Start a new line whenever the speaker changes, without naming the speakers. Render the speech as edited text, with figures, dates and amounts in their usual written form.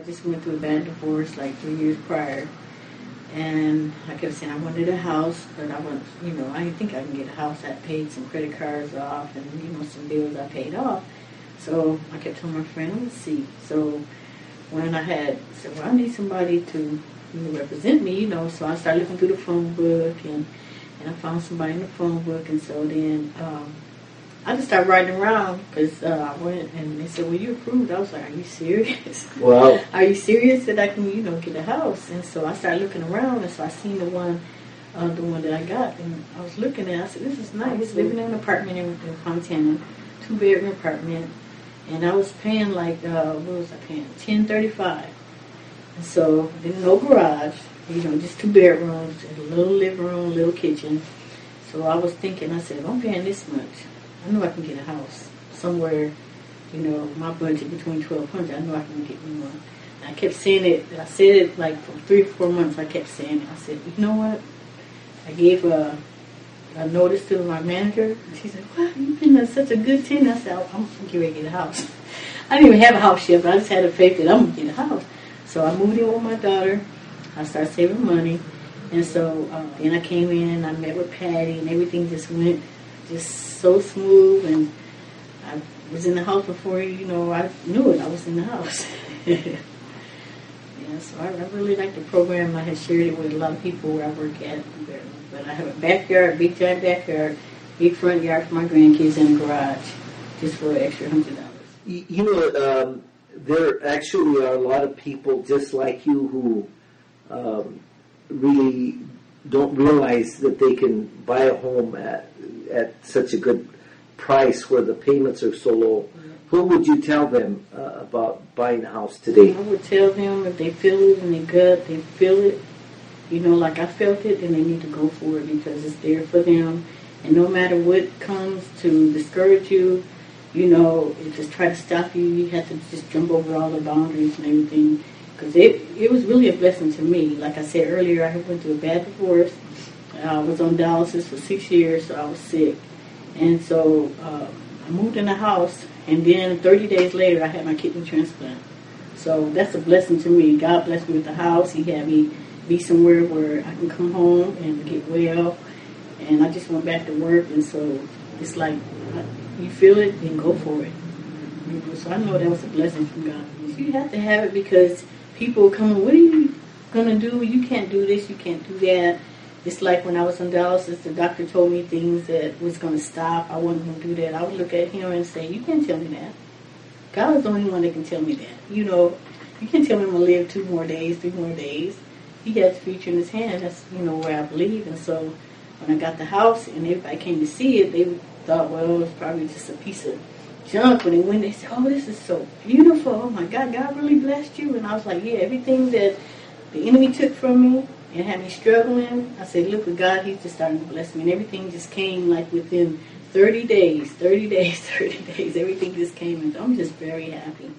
just went through a bad divorce like 3 years prior. And I kept saying I wanted a house, but I want, I didn't think I can get a house. I paid some credit cards off and, some bills I paid off. So I kept telling my friend, let's see. So when I said, well, I need somebody to represent me, so I started looking through the phone book and I found somebody in the phone book. And so then I just started riding around because I went and they said, well, you approved. I was like, are you serious?
Wow.
Are you serious that I can, get a house? And so I started looking around, and so I seen the one that I got, and I was looking at it. I said, this is nice. Living in an apartment in Fontana, 2-bedroom apartment, and I was paying like, what was I paying? $10.35. And so, then no garage, just 2 bedrooms, and a little living room, little kitchen. So I was thinking, I said, if I'm paying this much, I know I can get a house somewhere, my budget between $1,200. I know I can get me one. And I kept saying it. I said it like for 3 or 4 months. I kept saying it. I said, you know what? I gave a notice to my manager. She said, what? You've been such a good tenant. I said, I'm getting ready to get a house. I didn't even have a house yet, but I just had the faith that I'm going to get a house. So I moved in with my daughter. I started saving money. And so then I came in. I met with Patty, and everything just went so smooth, and I was in the house before, I knew it. I was in the house. So I really like the program. I had shared it with a lot of people where I work at. But I have a backyard, big giant backyard, big front yard for my grandkids, and a garage, just for an extra $100.
There actually are a lot of people just like you who really don't realize that they can buy a home at such a good price where the payments are so low. What would you tell them about buying a house today?
I would tell them if they feel it in their gut, they feel it, like I felt it, then they need to go for it because it's there for them. And no matter what comes to discourage you, it just try to stop you, you have to just jump over all the boundaries and everything. Because it was really a blessing to me. Like I said earlier, I went through a bad divorce. I was on dialysis for 6 years, so I was sick. And so I moved in a house, and then 30 days later, I had my kidney transplant. So that's a blessing to me. God blessed me with the house. He had me be somewhere where I can come home and get well. And I just went back to work, and so it's like, you feel it, then go for it. So I know that was a blessing from God. You have to have it because people come, what are you going to do? You can't do this, you can't do that. It's like when I was on dialysis, the doctor told me things that was going to stop. I wasn't going to do that. I would look at him and say, you can't tell me that. God is the only one that can tell me that. You can't tell me I'm going to live 2 more days, 3 more days. He has the future in his hand. That's, where I believe. And so when I got the house and everybody came to see it, they thought, well, it's probably just a piece of junk. When they went, they said, oh, this is so beautiful. Oh, my God, God really blessed you. And I was like, yeah, everything that the enemy took from me and had me struggling, I said, look, with God, he's just starting to bless me. And everything just came like within 30 days, everything just came. And I'm just very happy.